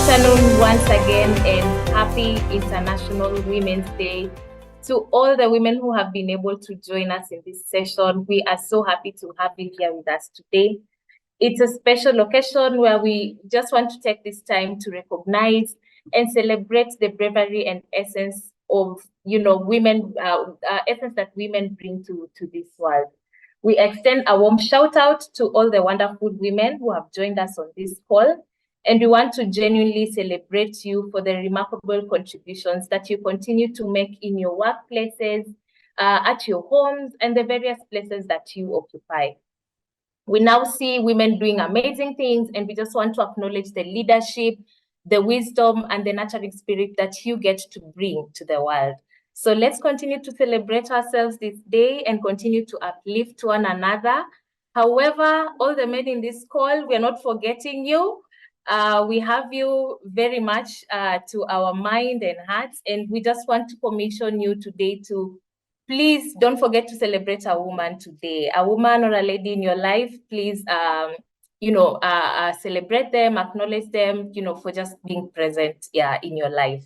afternoon once again, and happy International Women's Day to all the women who have been able to join us in this session. We are so happy to have you here with us today. It's a special occasion where we just want to take this time to recognize and celebrate the bravery and essence of, women, essence that women bring to this world. We extend a warm shout out to all the wonderful women who have joined us on this call. And we want to genuinely celebrate you for the remarkable contributions that you continue to make in your workplaces, at your homes, and the various places that you occupy. We now see women doing amazing things, and we just want to acknowledge the leadership, the wisdom, and the nurturing spirit that you get to bring to the world. So let's continue to celebrate ourselves this day and continue to uplift one another. However, all the men in this call, we're not forgetting you. We have you very much to our mind and hearts, and we just want to commission you today to please don't forget to celebrate a woman today. A woman or a lady in your life, please, celebrate them, acknowledge them, for just being present in your life.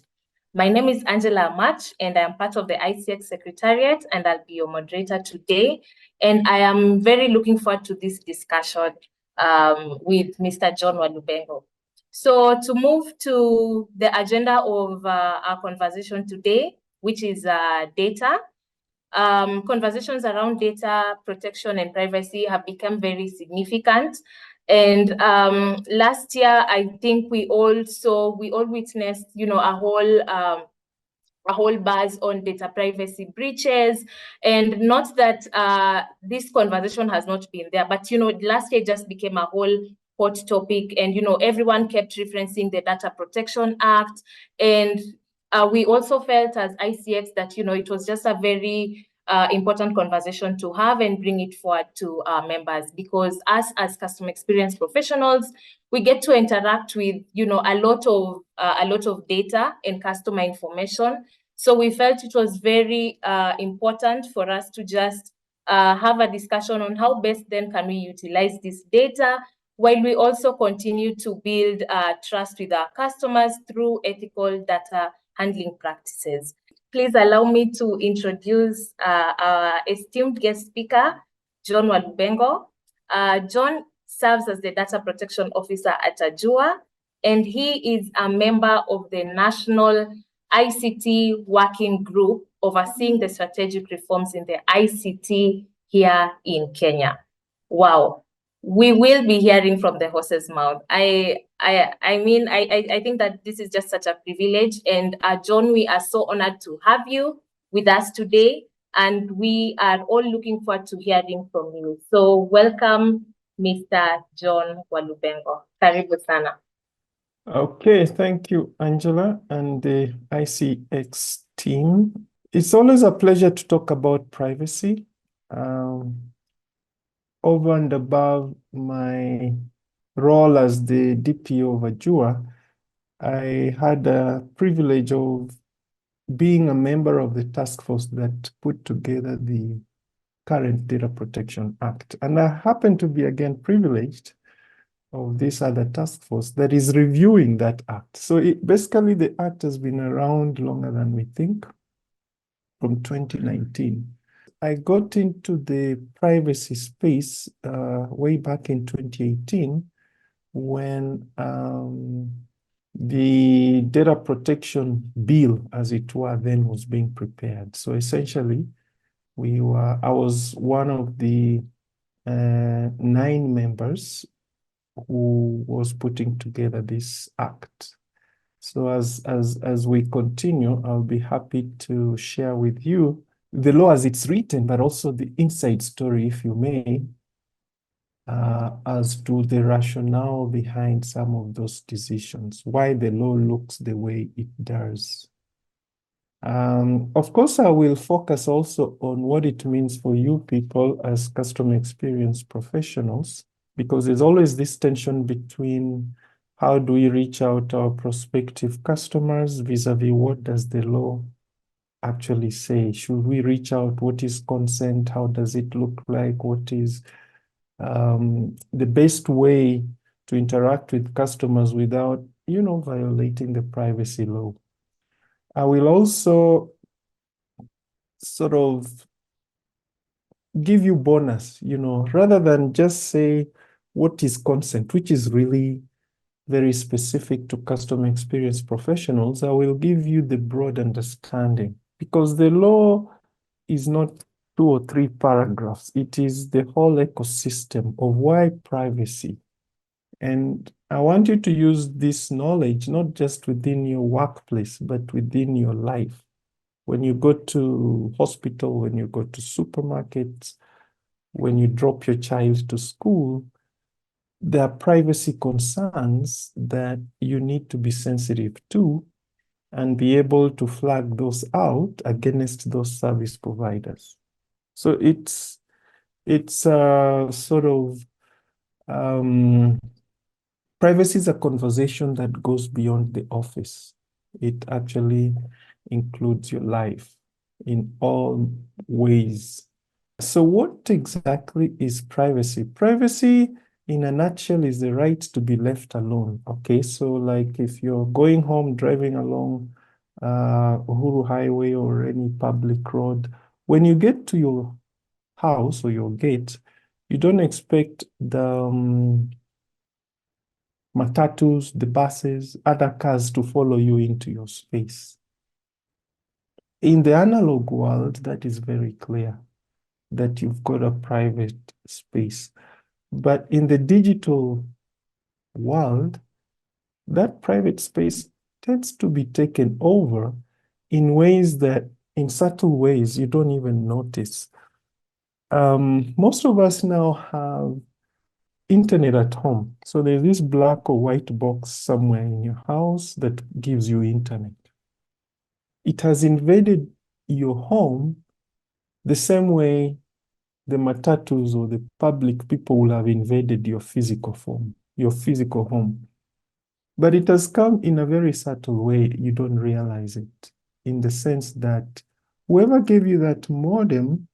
My name is Angela Amach, and I am part of the ICX Secretariat, and I'll be your moderator today. And I am very looking forward to this discussion with Mr. John Walubengo. So to move to the agenda of our conversation today, which is data. Conversations around data protection and privacy have become very significant. And last year, I think we all witnessed, a whole buzz on data privacy breaches. And not that this conversation has not been there, but, last year just became a whole hot topic. And, everyone kept referencing the Data Protection Act. And we also felt as ICX that, it was just a very important conversation to have and bring it forward to our members, because us as customer experience professionals, we get to interact with, a lot of data and customer information. So we felt it was very important for us to just have a discussion on how best then can we utilize this data, while we also continue to build trust with our customers through ethical data handling practices. Please allow me to introduce our esteemed guest speaker, John Walubengo. John serves as the Data Protection Officer at Ajua, and he is a member of the National ICT Working Group overseeing the strategic reforms in the ICT here in Kenya. Wow. We will be hearing from the horse's mouth. I think that this is just such a privilege. And John, we are so honored to have you with us today. And we are all looking forward to hearing from you. So welcome, Mr. John Walubengo. Karibu sana. Okay, thank you, Angela and the ICX team. It's always a pleasure to talk about privacy. Over and above my role as the DPO of Ajua, I had a privilege of being a member of the task force that put together the current Data Protection Act. And I happen to be again privileged of this other task force that is reviewing that act. So basically the act has been around longer than we think, from 2019. I got into the privacy space way back in 2018 when the data protection bill, as it were, then was being prepared. So essentially, I was one of the 9 members who was putting together this act. So as we continue, I'll be happy to share with you the law as it's written, but also the inside story, if you may, as to the rationale behind some of those decisions, why the law looks the way it does. Of course, I will focus also on what it means for you people as customer experience professionals, because there's always this tension between how do we reach out to our prospective customers vis-a-vis what does the law actually say? Should we reach out? What is consent? How does it look like? What is the best way to interact with customers without violating the privacy law. I will also sort of give you bonus, rather than just say what is consent, which is really very specific to customer experience professionals. I will give you the broad understanding, because the law is not 2 or 3 paragraphs. It is the whole ecosystem of why privacy. And I want you to use this knowledge not just within your workplace, but within your life. When you go to hospital, when you go to supermarkets, when you drop your child to school, there are privacy concerns that you need to be sensitive to and be able to flag those out against those service providers. So it's sort of privacy is a conversation that goes beyond the office. It actually includes your life in all ways. So what exactly is privacy? Privacy, in a nutshell, is the right to be left alone. Okay, so like if you're going home, driving along Uhuru Highway or any public road, when you get to your house or your gate, you don't expect the matatus, the buses, other cars to follow you into your space. In the analog world, that is very clear that you've got a private space. But in the digital world, that private space tends to be taken over in ways that, in subtle ways, you don't even notice. Most of us now have internet at home. So there's this black or white box somewhere in your house that gives you internet. It has invaded your home the same way the matatus or the public people will have invaded your physical form, your physical home. But it has come in a very subtle way. You don't realize it, in the sense that whoever gave you that modem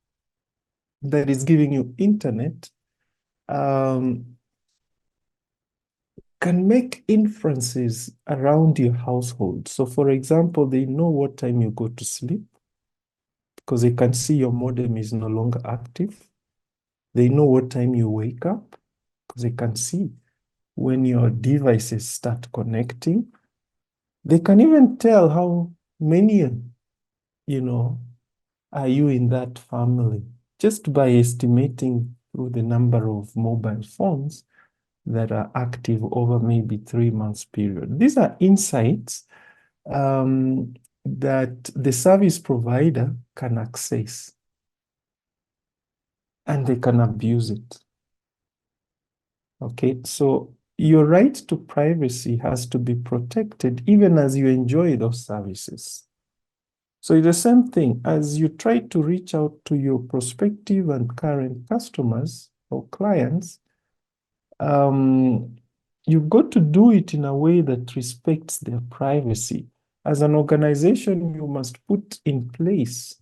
that is giving you internet can make inferences around your household. So for example, they know what time you go to sleep because they can see your modem is no longer active. They know what time you wake up because they can see when your devices start connecting. They can even tell how many, are you in that family just by estimating through the number of mobile phones that are active over maybe 3 months period. These are insights that the service provider can access, and they can abuse it. Okay, so your right to privacy has to be protected even as you enjoy those services. So it's the same thing as you try to reach out to your prospective and current customers or clients. You've got to do it in a way that respects their privacy. As an organization, you must put in place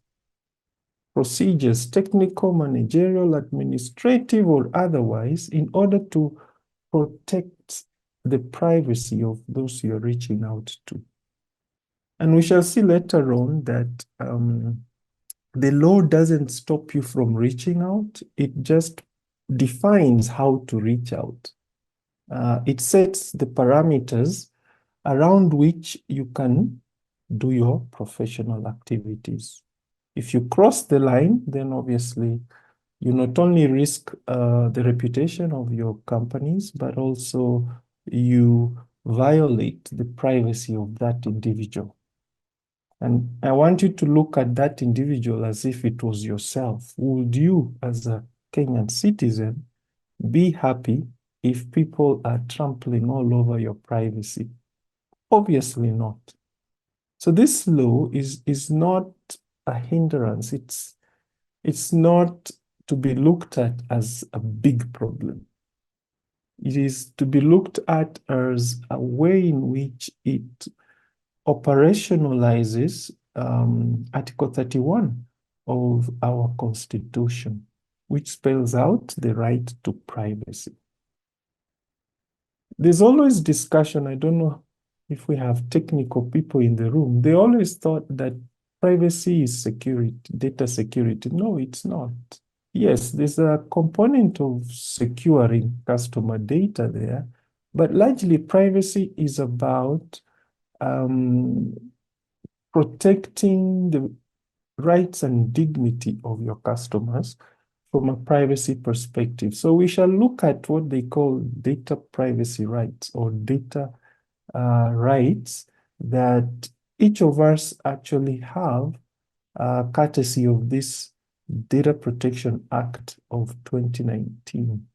procedures, technical, managerial, administrative, or otherwise, in order to protect the privacy of those you're reaching out to. And we shall see later on that the law doesn't stop you from reaching out. It just defines how to reach out. It sets the parameters around which you can do your professional activities. If you cross the line, then obviously you not only risk the reputation of your companies, but also you violate the privacy of that individual. And I want you to look at that individual as if it was yourself. Would you, as a Kenyan citizen, be happy if people are trampling all over your privacy? Obviously not. So this law is not a hindrance. It's not to be looked at as a big problem. It is to be looked at as a way in which it operationalizes Article 31 of our Constitution, which spells out the right to privacy. There's always discussion. I don't know if we have technical people in the room, they always thought that privacy is security, data security. No, it's not. Yes, there's a component of securing customer data there, but largely privacy is about protecting the rights and dignity of your customers from a privacy perspective. So we shall look at what they call data privacy rights or data rights that each of us actually have courtesy of this Data Protection Act of 2019.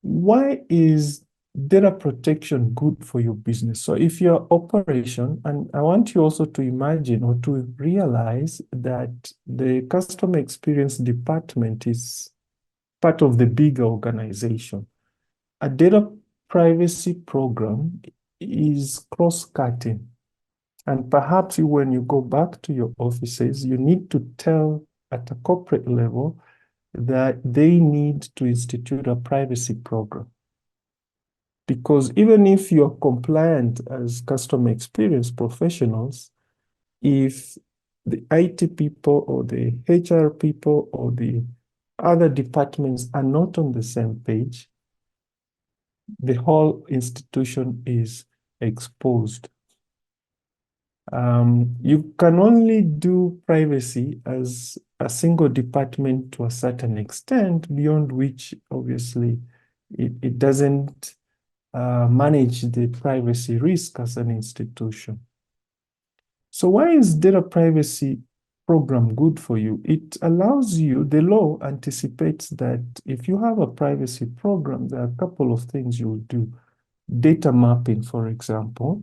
Why is data protection good for your business? So if your operation, and I want you also to imagine or to realize that the customer experience department is part of the bigger organization. A data privacy program is cross-cutting. And perhaps when you go back to your offices, you need to tell at a corporate level that they need to institute a privacy program. Because even if you're compliant as customer experience professionals, if the IT people or the HR people or the other departments are not on the same page, the whole institution is exposed. You can only do privacy as a single department to a certain extent, beyond which obviously it doesn't manage the privacy risk as an institution. So why is data privacy program good for you? It allows you, the law anticipates that if you have a privacy program, there are a couple of things you will do. Data mapping, for example,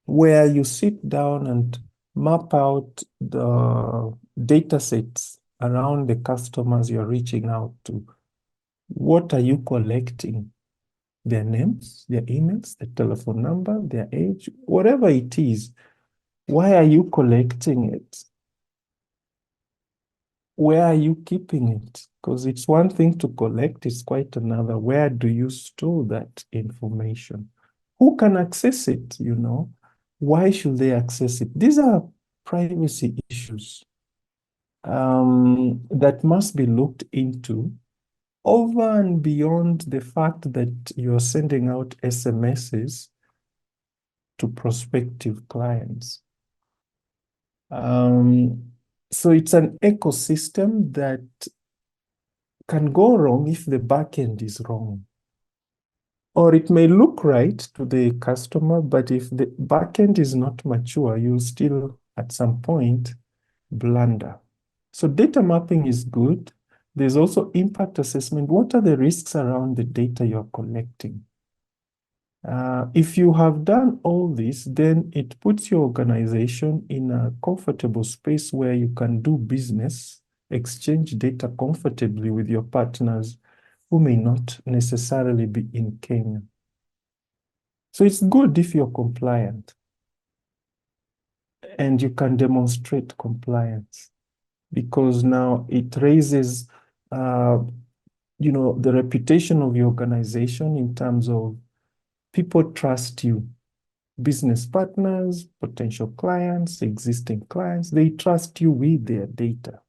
where you sit down and map out the data sets around the customers you're reaching out to. What are you collecting? Their names, their emails, their telephone number, their age, whatever it is. Why are you collecting it? Where are you keeping it? Because it's one thing to collect, it's quite another. Where do you store that information? Who can access it, you know? Why should they access it? These are privacy issues that must be looked into over and beyond the fact that you're sending out SMSs to prospective clients. So it's an ecosystem that can go wrong if the backend is wrong. Or it may look right to the customer, but if the backend is not mature, you'll still at some point blunder. So data mapping is good. There's also impact assessment. What are the risks around the data you're collecting? If you have done all this, then it puts your organization in a comfortable space where you can do business, exchange data comfortably with your partners who may not necessarily be in Kenya. So it's good if you're compliant and you can demonstrate compliance, because now it raises the reputation of your organization in terms of people trust you. Business partners, potential clients, existing clients, they trust you with their data.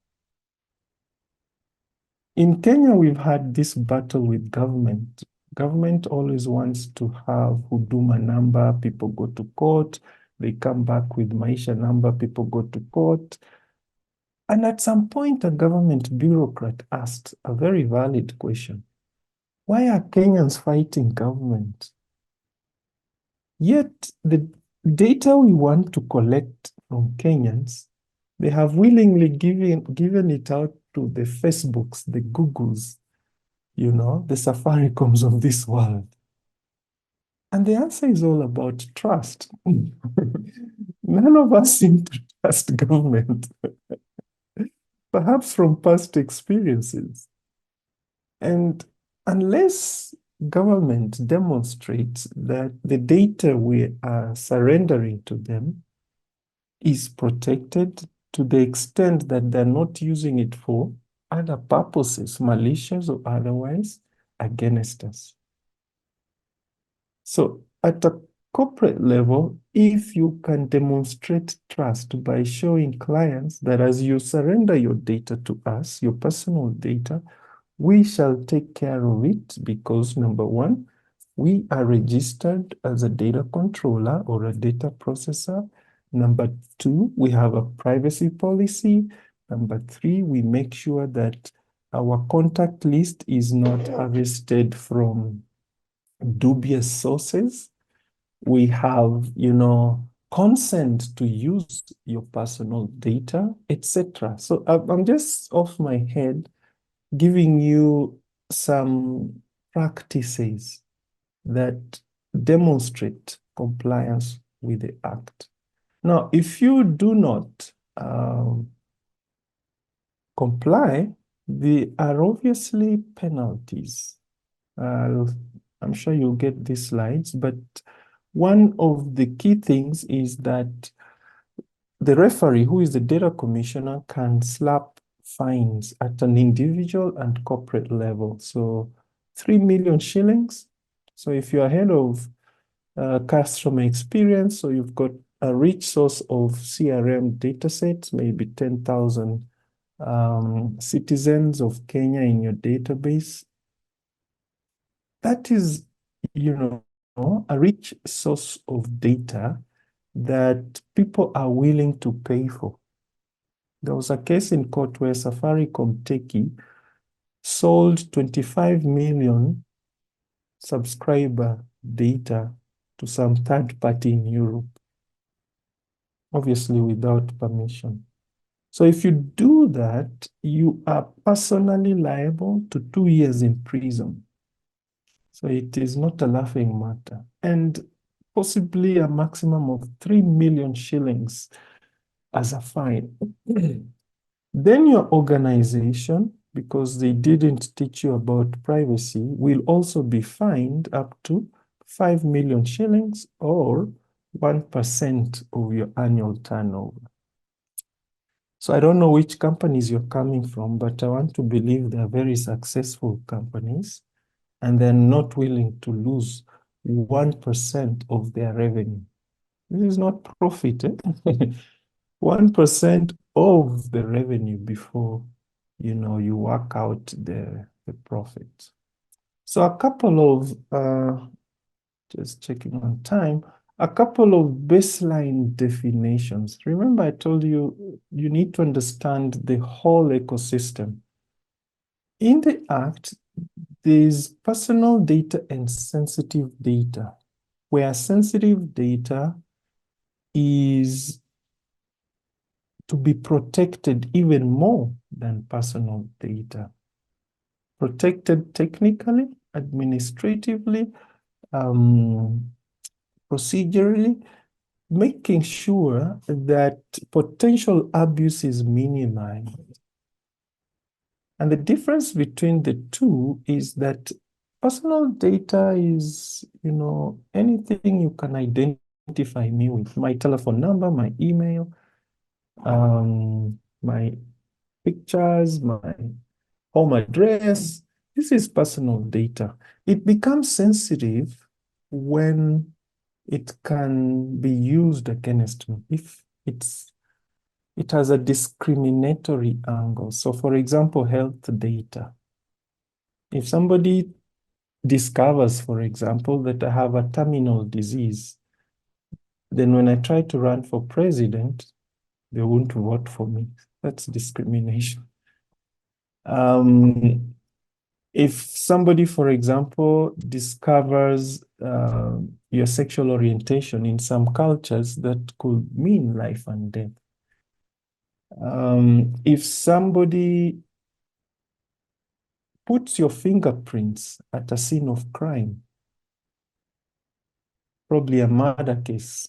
In Kenya, we've had this battle with government. Government always wants to have Huduma number, people go to court, they come back with Maisha number, people go to court. And at some point, a government bureaucrat asked a very valid question. Why are Kenyans fighting government? Yet the data we want to collect from Kenyans, they have willingly given it out to the Facebooks, the Googles, the Safaricom's of this world. And the answer is all about trust. None of us seem to trust government, perhaps from past experiences. And unless government demonstrates that the data we are surrendering to them is protected to the extent that they're not using it for other purposes, malicious or otherwise, against us. So at a corporate level, if you can demonstrate trust by showing clients that as you surrender your data to us, your personal data, we shall take care of it because number one, we are registered as a data controller or a data processor. Number two, we have a privacy policy. Number three, we make sure that our contact list is not harvested from dubious sources. We have, consent to use your personal data, etc. So I'm just off my head giving you some practices that demonstrate compliance with the Act. Now, if you do not comply, there are obviously penalties. I'm sure you'll get these slides, but one of the key things is that the referee, who is the data commissioner, can slap fines at an individual and corporate level. So 3 million shillings. So if you're ahead of customer experience, so you've got a rich source of CRM datasets, maybe 10,000 citizens of Kenya in your database. That is, a rich source of data that people are willing to pay for. There was a case in court where Safaricom Techie sold 25 million subscriber data to some third party in Europe, obviously without permission. So if you do that, you are personally liable to 2 years in prison. So it is not a laughing matter. And possibly a maximum of 3 million shillings as a fine. Then your organization, because they didn't teach you about privacy, will also be fined up to 5 million shillings or 1% of your annual turnover. So I don't know which companies you're coming from, but I want to believe they're very successful companies and they're not willing to lose 1% of their revenue. This is not profit. 1% of the revenue before, you work out the profit. So a couple of, just checking on time, a couple of baseline definitions. Remember, I told you, you need to understand the whole ecosystem. In the Act, there's personal data and sensitive data, where sensitive data is to be protected even more than personal data. Protected technically, administratively, procedurally, making sure that potential abuse is minimized. And the difference between the two is that personal data is, anything you can identify me with, my telephone number, my email, my pictures, my home address. This is personal data. It becomes sensitive when it can be used against me if it has a discriminatory angle. So for example, health data. If somebody discovers, for example, that I have a terminal disease, then when I try to run for president, they won't vote for me. That's discrimination. If somebody, for example, discovers your sexual orientation in some cultures, that could mean life and death. If somebody puts your fingerprints at a scene of crime, probably a murder case,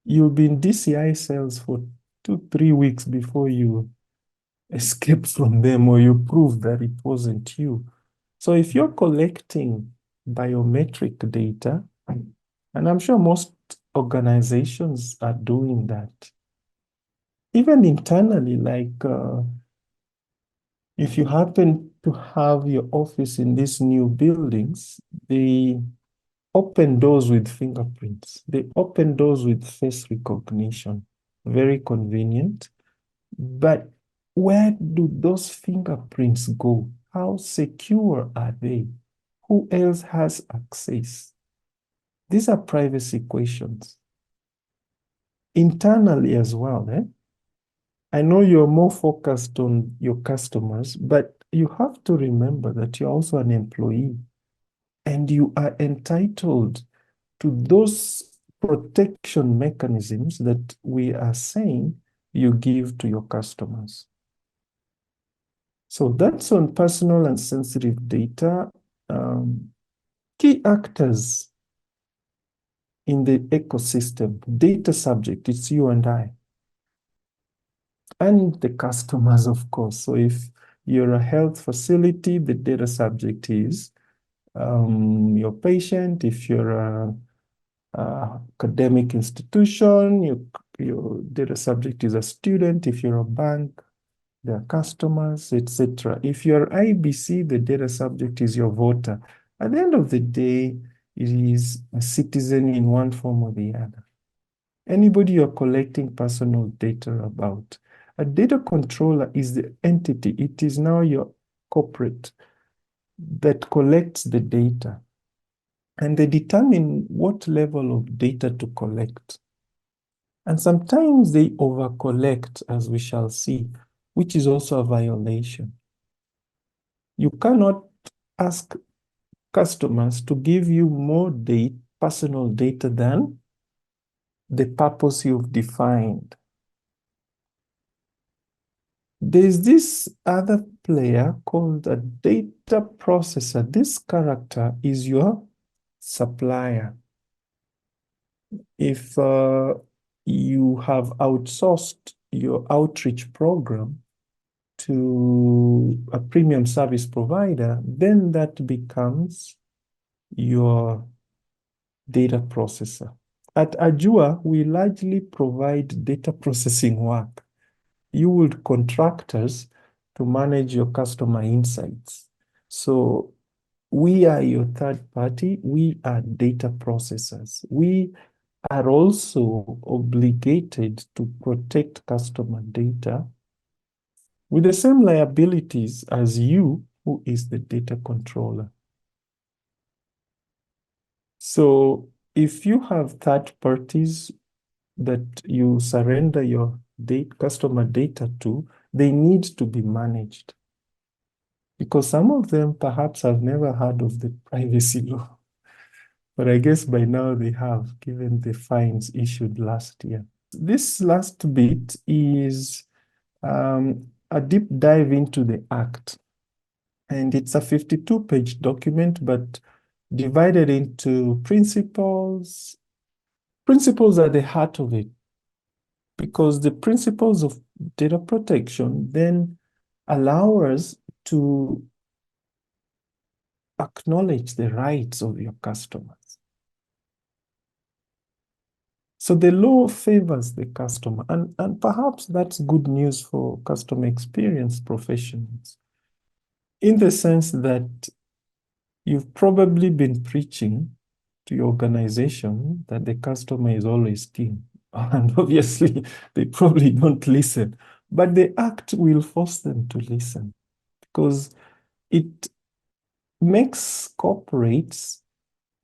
you'll be in DCI cells for 2-3 weeks before you escape from them or you prove that it wasn't you. So if you're collecting biometric data, and I'm sure most organizations are doing that, even internally, like if you happen to have your office in these new buildings, they open doors with fingerprints. They open doors with face recognition. Very convenient. But where do those fingerprints go? How secure are they? Who else has access? These are privacy questions. Internally as well, I know you're more focused on your customers, but you have to remember that you're also an employee and you are entitled to those protection mechanisms that we are saying you give to your customers. So that's on personal and sensitive data. Key actors in the ecosystem, data subject, it's you and I. And the customers, of course. So if you're a health facility, the data subject is your patient. If you're a academic institution, your data subject is a student. If you're a bank, their customers, etc. If you're IBC, the data subject is your voter. At the end of the day, it is a citizen in one form or the other. Anybody you're collecting personal data about. A data controller is the entity. It is now your corporate that collects the data. And they determine what level of data to collect. And sometimes they over-collect, as we shall see, which is also a violation. You cannot ask customers to give you more personal data than the purpose you've defined. There's this other player called a data processor. This character is your supplier. If you have outsourced your outreach program to a premium service provider, then that becomes your data processor. At Ajua, we largely provide data processing work. You would contract us to manage your customer insights. So we are your third party. We are data processors. We are also obligated to protect customer data with the same liabilities as you, who is the data controller. So if you have third parties that you surrender your customer data to, they need to be managed. Because some of them perhaps have never heard of the privacy law. But I guess by now they have, given the fines issued last year. This last bit is a deep dive into the Act. And it's a 52-page document, but divided into principles. Principles are the heart of it, because the principles of data protection then allow us to acknowledge the rights of your customers. So the law favors the customer, and perhaps that's good news for customer experience professionals, in the sense that you've probably been preaching to your organization that the customer is always king. And obviously, they probably don't listen. But the Act will force them to listen, because it makes corporates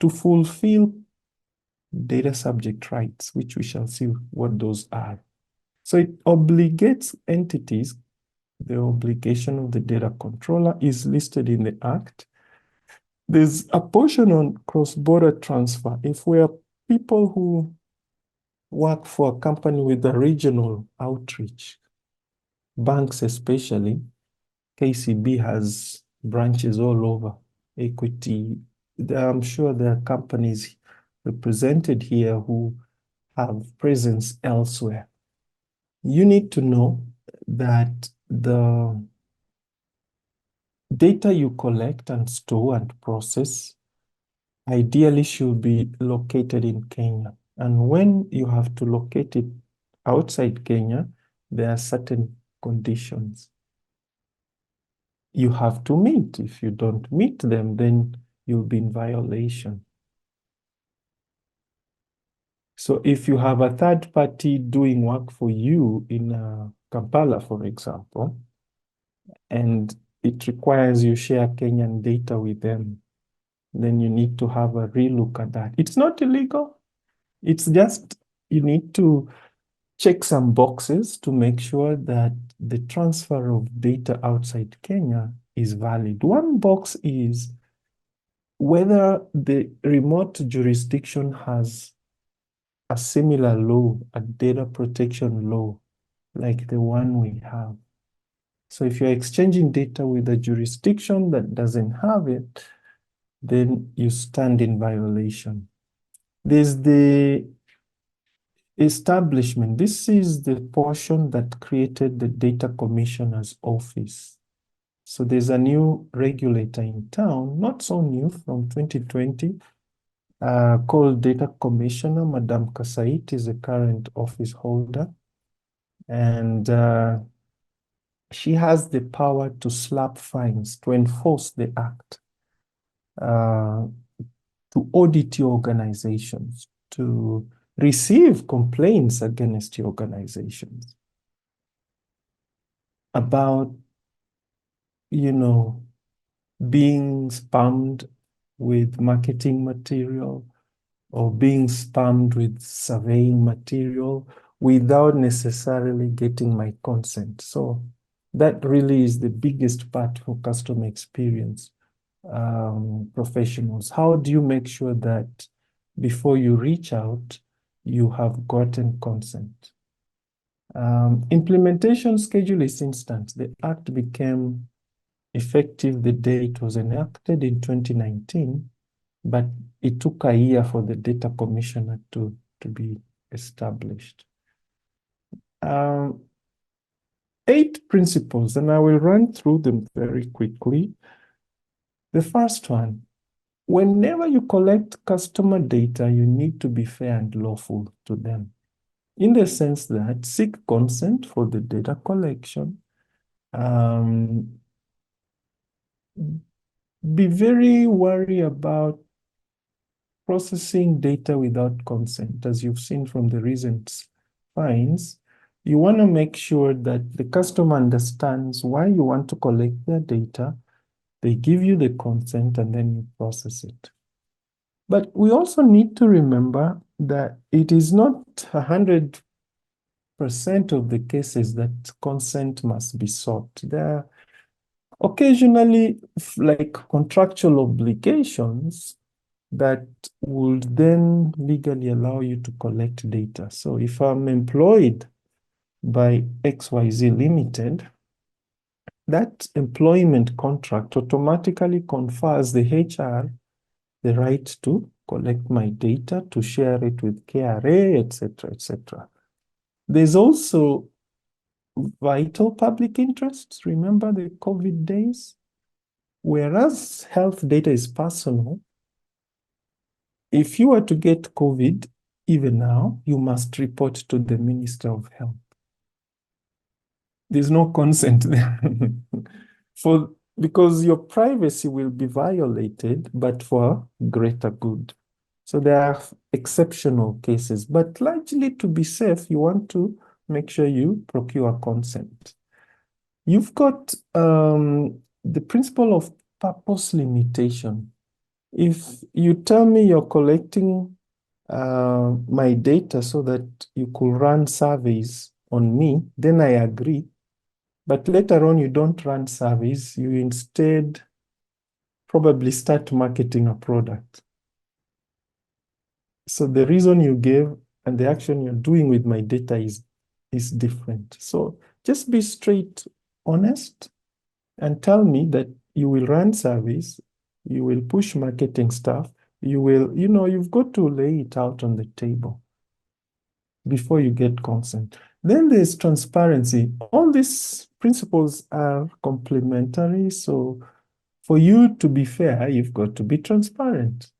to fulfill data subject rights, which we shall see what those are. So it obligates entities. The obligation of the data controller is listed in the Act. There's a portion on cross-border transfer. If we are people who work for a company with a regional outreach, banks especially, KCB has branches all over, Equity. I'm sure there are companies represented here who have presence elsewhere. You need to know that the data you collect and store and process ideally should be located in Kenya. And when you have to locate it outside Kenya, there are certain conditions you have to meet. If you don't meet them, then you'll be in violation. So if you have a third party doing work for you in Kampala, for example, and it requires you share Kenyan data with them, then you need to have a relook at that. It's not illegal. It's just you need to check some boxes to make sure that the transfer of data outside Kenya is valid. One box is whether the remote jurisdiction has a similar law, a data protection law, like the one we have. So if you're exchanging data with a jurisdiction that doesn't have it, then you stand in violation. There's the establishment. This is the portion that created the Data Commissioner's Office. So there's a new regulator in town, not so new, from 2020, called Data Commissioner. Madam Kasait is the current office holder. And she has the power to slap fines, to enforce the act, to audit your organizations, to receive complaints against your organizations about, being spammed with marketing material or being spammed with surveying material without necessarily getting my consent. So that really is the biggest part for customer experience professionals. How do you make sure that before you reach out, you have gotten consent? Implementation schedule is instant. The act became effective the day it was enacted in 2019, but it took a year for the data commissioner to be established. 8 principles, and I will run through them very quickly. The first one, whenever you collect customer data, you need to be fair and lawful to them, in the sense that seek consent for the data collection. Be very wary about processing data without consent. As you've seen from the recent fines, you want to make sure that the customer understands why you want to collect their data, they give you the consent, and then you process it. But we also need to remember that it is not 100% of the cases that consent must be sought. There are occasionally like contractual obligations that would then legally allow you to collect data. So if I'm employed by XYZ Limited, that employment contract automatically confers the HR the right to collect my data, to share it with KRA, etc., etc. There's also vital public interests. Remember the COVID days? Whereas health data is personal, if you were to get COVID, even now, you must report to the Minister of Health. There's no consent there. Because your privacy will be violated, but for greater good. So there are exceptional cases, but largely to be safe, you want to make sure you procure consent. You've got the principle of purpose limitation. If you tell me you're collecting my data so that you could run surveys on me, then I agree. But later on, you don't run surveys. You instead probably start marketing a product. So the reason you gave and the action you're doing with my data is different. So just be straight, honest, and tell me that you will run surveys, you will push marketing stuff, you will, you've got to lay it out on the table before you get consent. Then there's transparency. All these principles are complementary. So for you to be fair, you've got to be transparent.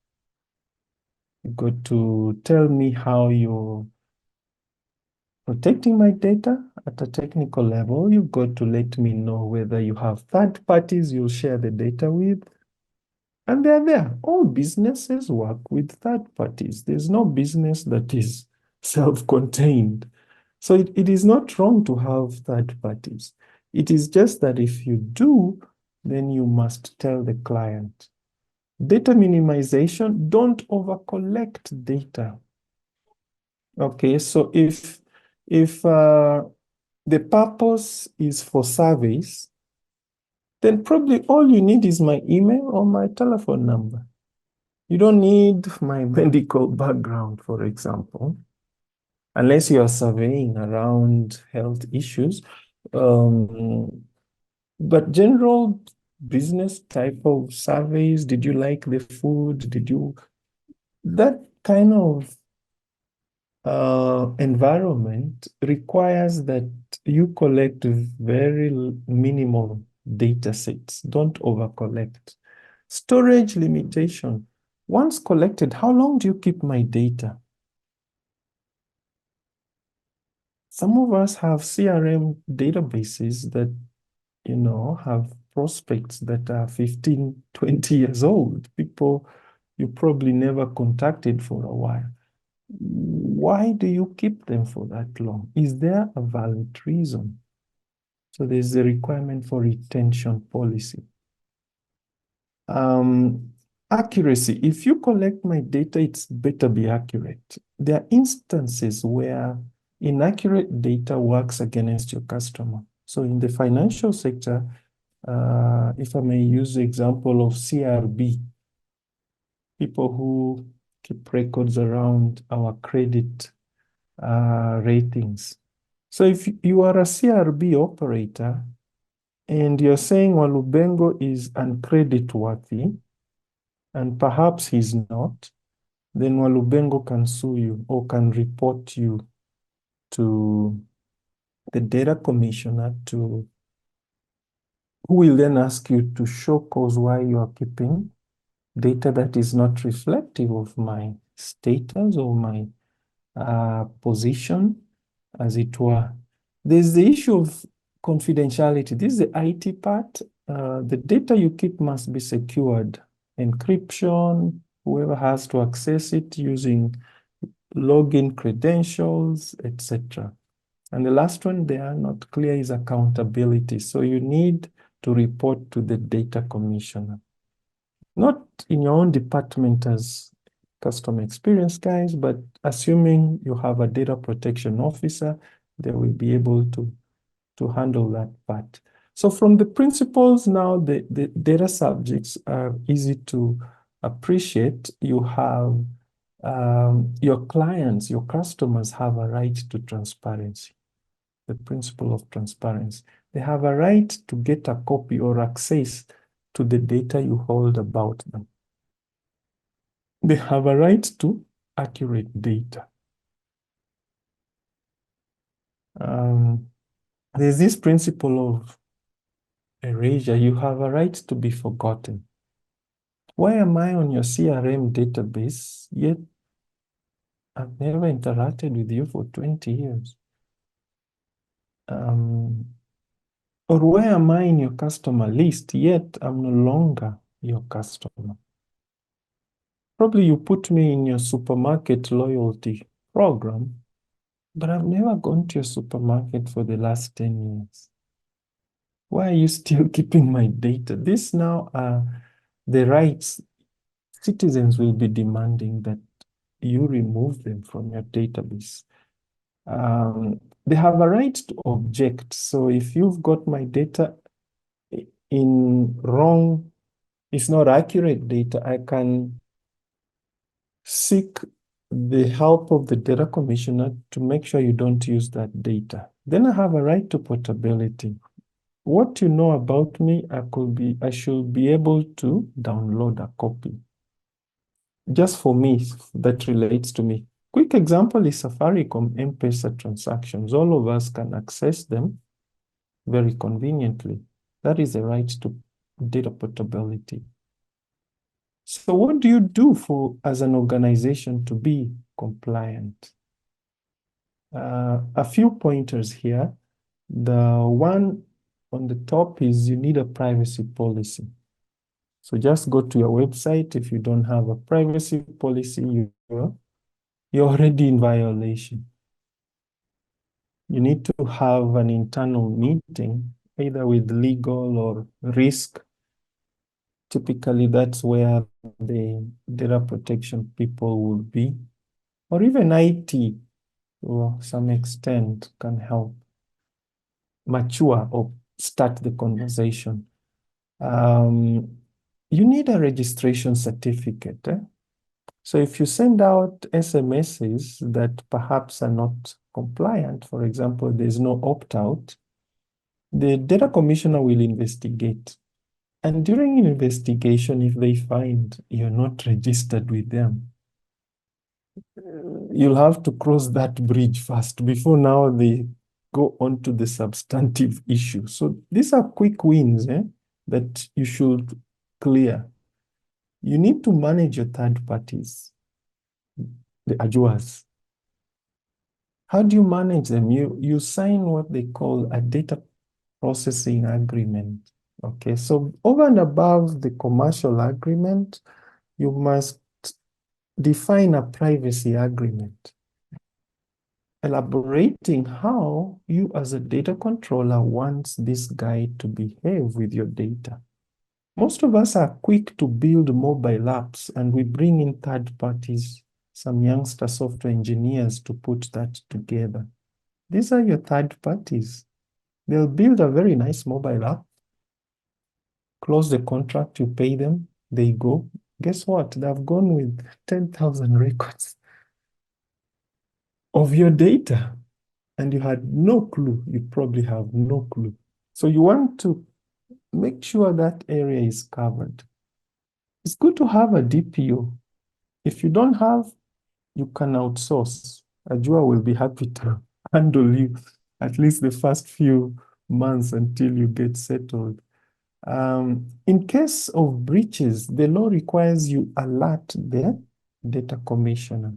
You've got to tell me how you're protecting my data at a technical level. You've got to let me know whether you have third parties you'll share the data with. And they're there. All businesses work with third parties. There's no business that is self-contained. So it is not wrong to have third parties. It is just that if you do, then you must tell the client. Data minimization, don't over-collect data. Okay, so if the purpose is for surveys, then probably all you need is my email or my telephone number. You don't need my medical background, for example, unless you are surveying around health issues. But general business type of surveys, did you like the food? That kind of environment requires that you collect very minimal data sets. Don't over collect. Storage limitation. Once collected, how long do you keep my data? Some of us have CRM databases that, have prospects that are 15, 20 years old. People you probably never contacted for a while. Why do you keep them for that long? Is there a valid reason? So there's a requirement for retention policy. Accuracy. If you collect my data, it's better be accurate. There are instances where inaccurate data works against your customer. So in the financial sector, if I may use the example of CRB, people who keep records around our credit ratings. So if you are a CRB operator and you're saying Walubengo is uncreditworthy, and perhaps he's not, then Walubengo can sue you or can report you to the data commissioner, who will then ask you to show cause why you are keeping data that is not reflective of my status or my position, as it were. There's the issue of confidentiality. This is the IT part. The data you keep must be secured. Encryption, whoever has to access it using login credentials, etc. And the last one they are not clear is accountability. So you need to report to the data commissioner. Not in your own department as customer experience guys, but assuming you have a data protection officer, they will be able to handle that part. So from the principles now, the data subjects are easy to appreciate. You have your clients, your customers have a right to transparency, the principle of transparency. They have a right to get a copy or access to the data you hold about them. They have a right to accurate data. There's this principle of erasure. You have a right to be forgotten. Why am I on your CRM database, yet I've never interacted with you for 20 years? Or why am I in your customer list, yet I'm no longer your customer? Probably you put me in your supermarket loyalty program, but I've never gone to your supermarket for the last 10 years. Why are you still keeping my data? This now are the rights citizens will be demanding that you remove them from your database. They have a right to object. So if you've got my data in wrong, it's not accurate data, I can seek the help of the data commissioner to make sure you don't use that data. Then I have a right to portability. What you know about me, I should be able to download a copy. Just for me, that relates to me. Quick example is Safaricom M-Pesa transactions. All of us can access them very conveniently. That is the right to data portability. So what do you do as an organization to be compliant? A few pointers here. The one on the top is you need a privacy policy. So just go to your website. If you don't have a privacy policy, you're already in violation. You need to have an internal meeting, either with legal or risk. Typically, that's where the data protection people would be, or even IT to some extent can help mature or start the conversation. You need a registration certificate. So if you send out SMSs that perhaps are not compliant, for example, there's no opt-out, the data commissioner will investigate. And during an investigation, if they find you're not registered with them, you'll have to cross that bridge first before now they go on to the substantive issue. So these are quick wins that you should clear. You need to manage your third parties, the Ajuas. How do you manage them? You sign what they call a data processing agreement. Okay, so over and above the commercial agreement, you must define a privacy agreement, elaborating how you as a data controller wants this guy to behave with your data. Most of us are quick to build mobile apps and we bring in third parties, some youngster software engineers to put that together. These are your third parties. They'll build a very nice mobile app, close the contract, you pay them, they go. Guess what? They've gone with 10,000 records of your data and you had no clue. You probably have no clue. So you want to make sure that area is covered. It's good to have a DPO. If you don't have, you can outsource. Ajua will be happy to handle you at least the first few months until you get settled. In case of breaches, the law requires you alert the data commissioner.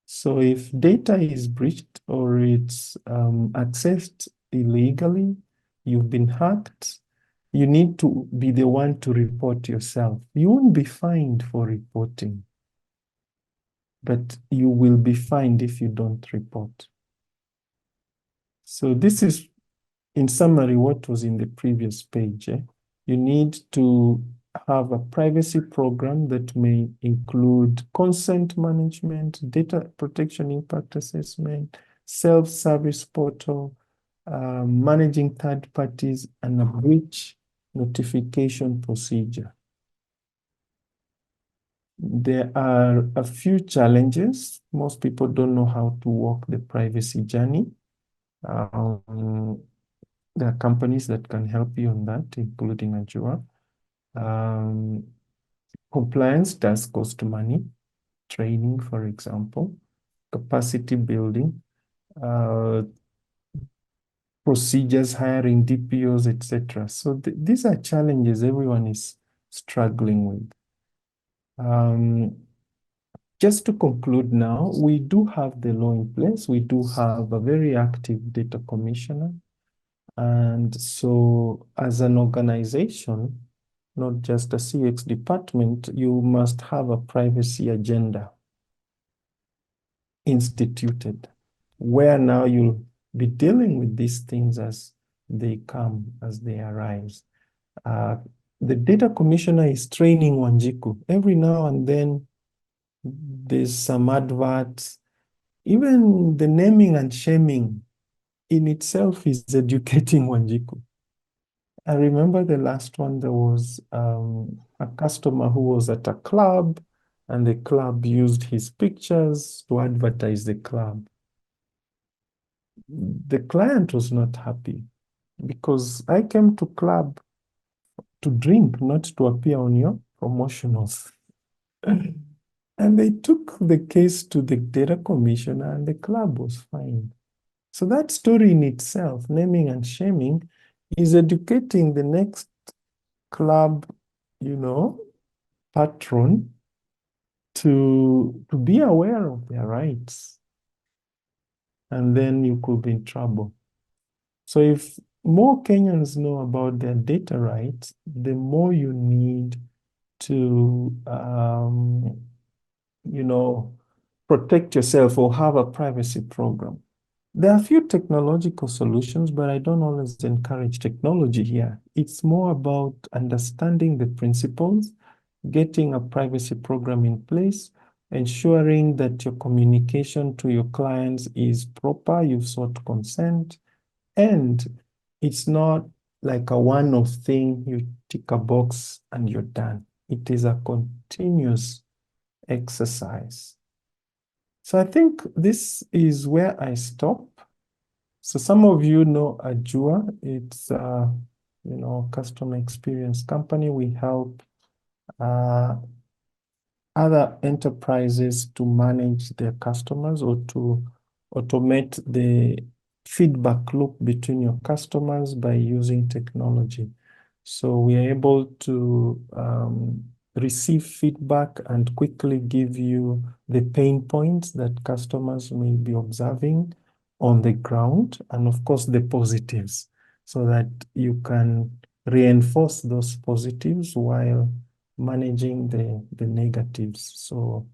So if data is breached or it's accessed illegally, you've been hacked, you need to be the one to report yourself. You won't be fined for reporting, but you will be fined if you don't report. So this is, in summary, what was in the previous page. You need to have a privacy program that may include consent management, data protection impact assessment, self-service portal, managing third parties, and a breach notification procedure. There are a few challenges. Most people don't know how to walk the privacy journey. There are companies that can help you on that, including Ajua. Compliance does cost money, training, for example, capacity building, procedures, hiring DPOs, etc. So these are challenges everyone is struggling with. Just to conclude now, we do have the law in place. We do have a very active data commissioner. And so as an organization, not just a CX department, you must have a privacy agenda instituted, where now you'll be dealing with these things as they come, as they arise. The data commissioner is training Wanjiku. Every now and then, there's some adverts. Even the naming and shaming in itself is educating Wanjiku. I remember the last one, there was a customer who was at a club and the club used his pictures to advertise the club. The client was not happy because I came to club to drink, not to appear on your promotionals. And they took the case to the data commissioner and the club was fined. So that story in itself, naming and shaming, is educating the next club, patron to be aware of their rights. And then you could be in trouble. So if more Kenyans know about their data rights, the more you need to, protect yourself or have a privacy program. There are a few technological solutions, but I don't always encourage technology here. It's more about understanding the principles, getting a privacy program in place, ensuring that your communication to your clients is proper, you've sought consent, and it's not like a one-off thing, you tick a box and you're done. It is a continuous exercise. So I think this is where I stop. So some of you know Ajua. It's customer experience company. We help other enterprises to manage their customers or to automate the feedback loop between your customers by using technology. So we are able to receive feedback and quickly give you the pain points that customers may be observing on the ground, and of course the positives, so that you can reinforce those positives while managing the negatives. So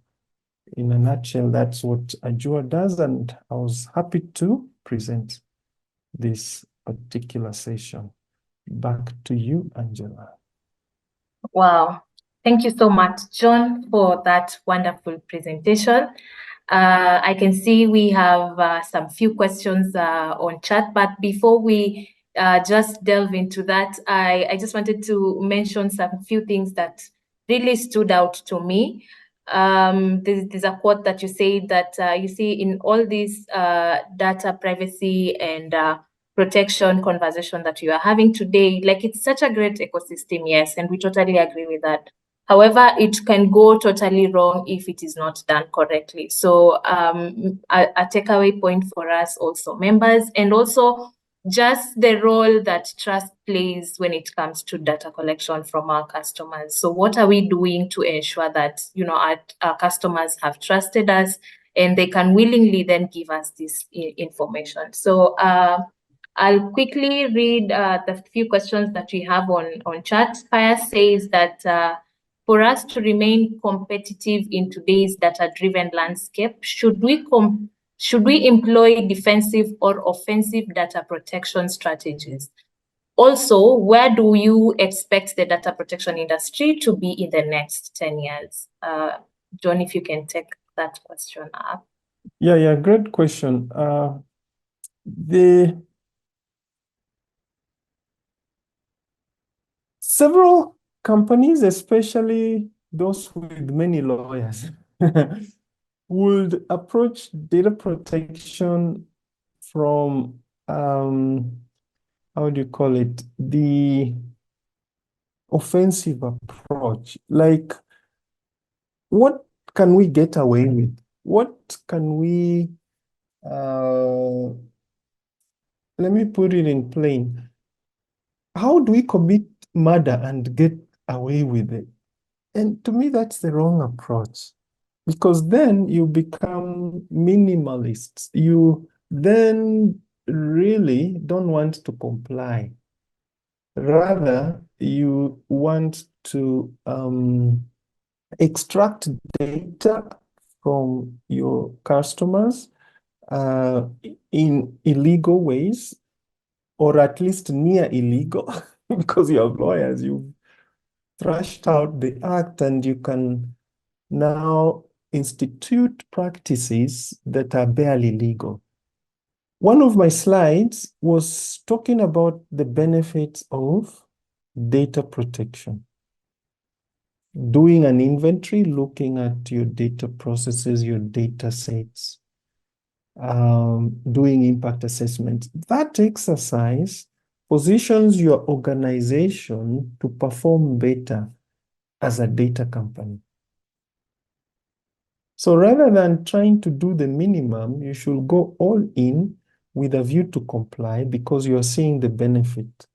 in a nutshell, that's what Ajua does, and I was happy to present this particular session. Back to you, Angela. Wow. Thank you so much, John, for that wonderful presentation. I can see we have some few questions on chat, but before we just delve into that, I just wanted to mention some few things that really stood out to me. There's a quote that you say that you see in all these data privacy and protection conversation that you are having today, like it's such a great ecosystem, yes, and we totally agree with that. However, it can go totally wrong if it is not done correctly. So a takeaway point for us also members, and also just the role that trust plays when it comes to data collection from our customers. So what are we doing to ensure that, you know, our customers have trusted us and they can willingly then give us this information? So I'll quickly read the few questions that we have on chat. Fire says that for us to remain competitive in today's data-driven landscape, should we employ defensive or offensive data protection strategies? Also, where do you expect the data protection industry to be in the next 10 years? John, if you can take that question up. Yeah, great question. Several companies, especially those with many lawyers, would approach data protection from, how do you call it, the offensive approach. Like, what can we get away with? What can we, let me put it in plain. How do we commit murder and get away with it? And to me, that's the wrong approach, because then you become minimalists. You then really don't want to comply. Rather, you want to extract data from your customers in illegal ways, or at least near illegal, because you have lawyers, you've thrashed out the act, and you can now institute practices that are barely legal. One of my slides was talking about the benefits of data protection. Doing an inventory, looking at your data processes, your data sets, doing impact assessment. That exercise positions your organization to perform better as a data company. So rather than trying to do the minimum, you should go all in with a view to comply, because you're seeing the benefit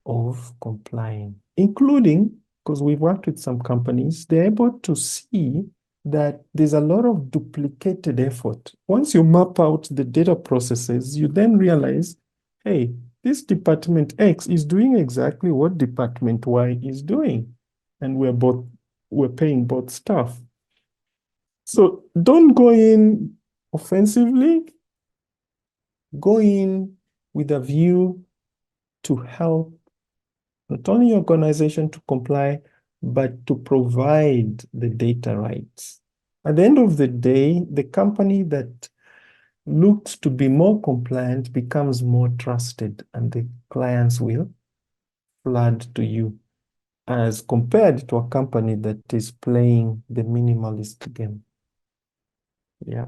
of complying, including, because we've worked with some companies, they're able to see that there's a lot of duplicated effort. Once you map out the data processes, you then realize, hey, this department X is doing exactly what department Y is doing, and we're paying both staff. So don't go in offensively, go in with a view to help not only your organization to comply, but to provide the data rights. At the end of the day, the company that looks to be more compliant becomes more trusted, and the clients will flood to you, as compared to a company that is playing the minimalist game. Yeah.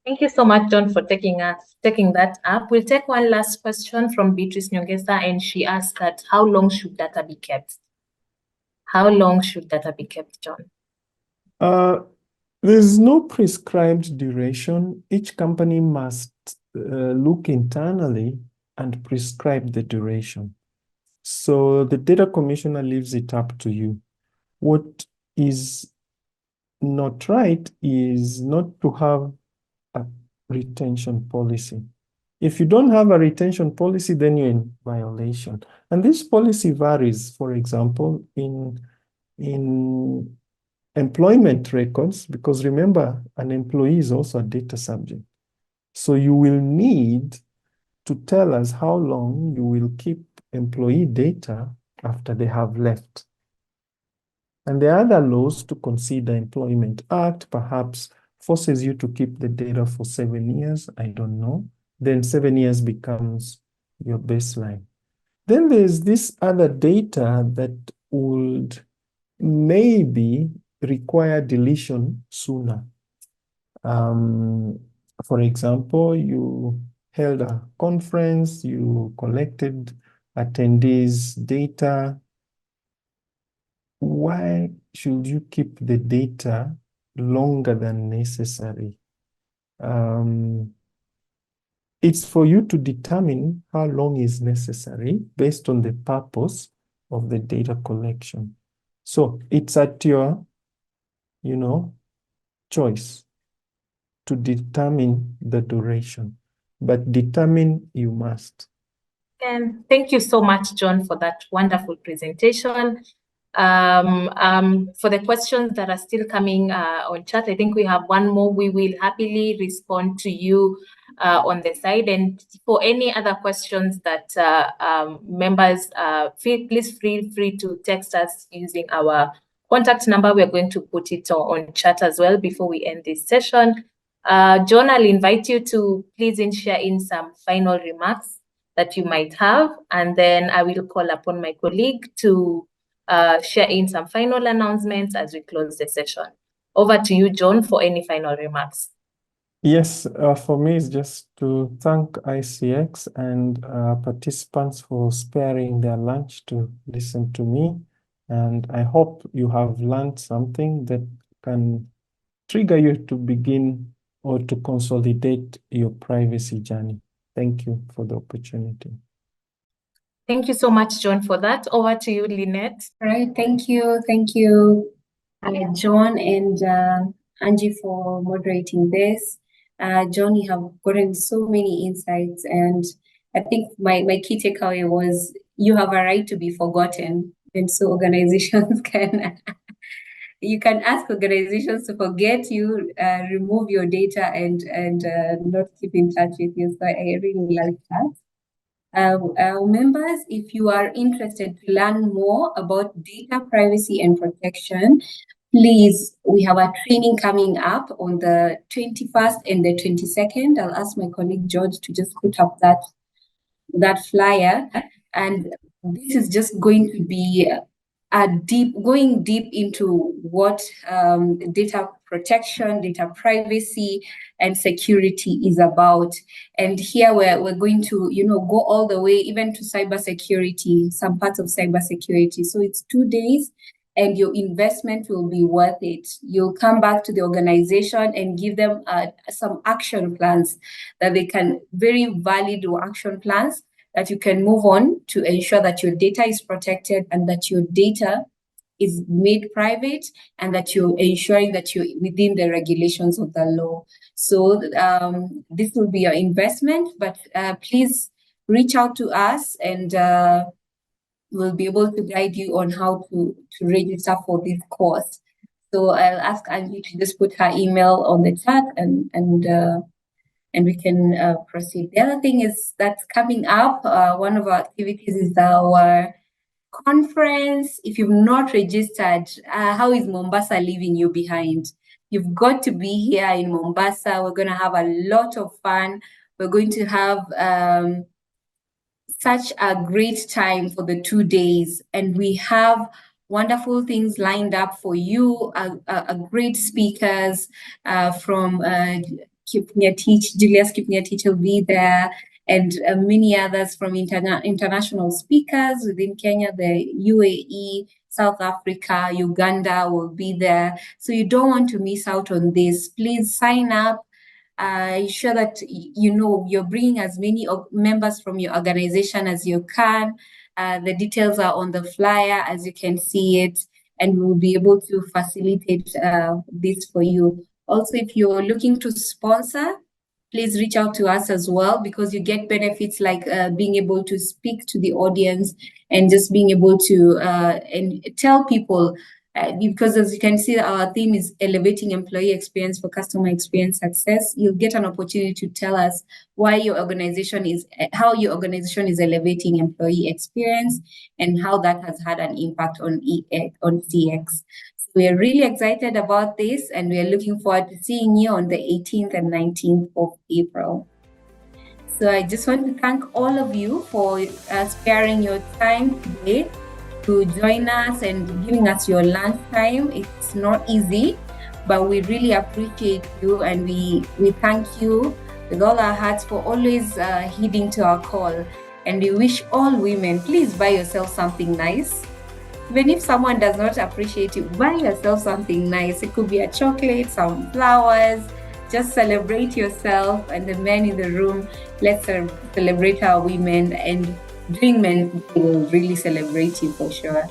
Thank you so much, John, for taking that up. We'll take one last question from Beatrice Nyongesa, and she asked that how long should data be kept? How long should data be kept, John? There's no prescribed duration. Each company must look internally and prescribe the duration. So the data commissioner leaves it up to you. What is not right is not to have a retention policy. If you don't have a retention policy, then you're in violation. And this policy varies, for example, in employment records, because remember, an employee is also a data subject. So you will need to tell us how long you will keep employee data after they have left. And there are other laws to consider. Employment Act perhaps forces you to keep the data for 7 years. I don't know. Then 7 years becomes your baseline. Then there's this other data that would maybe require deletion sooner. For example, you held a conference, you collected attendees' data. Why should you keep the data longer than necessary? It's for you to determine how long is necessary based on the purpose of the data collection. So it's at your, choice to determine the duration, but determine you must. And thank you so much, John, for that wonderful presentation. For the questions that are still coming on chat, I think we have one more. We will happily respond to you on the side. And for any other questions that members, please feel free to text us using our contact number. We're going to put it on chat as well before we end this session. John, I'll invite you to please share in some final remarks that you might have, and then I will call upon my colleague to share in some final announcements as we close the session. Over to you, John, for any final remarks. Yes, for me, it's just to thank ICX and participants for sparing their lunch to listen to me. And I hope you have learned something that can trigger you to begin or to consolidate your privacy journey. Thank you for the opportunity. Thank you so much, John, for that. Over to you, Lynette. All right, thank you. Thank you, John and Angie, for moderating this. John, you have gotten so many insights, and I think my key takeaway was you have a right to be forgotten. And so organizations you can ask organizations to forget you, remove your data and not keep in touch with you. So I really like that. Members, if you are interested to learn more about data privacy and protection, please, we have a training coming up on the 21st and the 22nd. I'll ask my colleague George to just put up that flyer. And this is just going to be going deep into what data protection, data privacy, and security is about. And here we're going to, go all the way even to cybersecurity, some parts of cybersecurity. So it's 2 days, and your investment will be worth it. You'll come back to the organization and give them some action plans that they can, very valid action plans that you can move on to ensure that your data is protected and that your data is made private and that you're ensuring that you're within the regulations of the law. So this will be your investment, but please reach out to us and we'll be able to guide you on how to register for this course. So I'll ask Angie to just put her email on the chat, and we can proceed. The other thing is that's coming up. One of our activities is our conference. If you've not registered, how is Mombasa leaving you behind? You've got to be here in Mombasa. We're going to have a lot of fun. We're going to have such a great time for the 2 days, and we have wonderful things lined up for you. Great speakers from Julius Kipngetich will be there, and many others from international speakers within Kenya, the UAE, South Africa, Uganda will be there. So you don't want to miss out on this. Please sign up. Ensure that you're bringing as many members from your organization as you can. The details are on the flyer, as you can see it, and we'll be able to facilitate this for you. Also, if you're looking to sponsor, please reach out to us as well, because you get benefits like being able to speak to the audience and just being able to and tell people, because as you can see, our theme is elevating employee experience for customer experience success. You'll get an opportunity to tell us how your organization is elevating employee experience and how that has had an impact on CX. We are really excited about this, and we are looking forward to seeing you on the 18th and 19th of April. So I just want to thank all of you for sparing your time today to join us and giving us your lunch time. It's not easy, but we really appreciate you, and we thank you with all our hearts for always heeding to our call. And we wish all women, please buy yourself something nice. Even if someone does not appreciate you, buy yourself something nice. It could be a chocolate, some flowers. Just celebrate yourself, and the men in the room, let's celebrate our women, and Dream Men will really celebrate you for sure.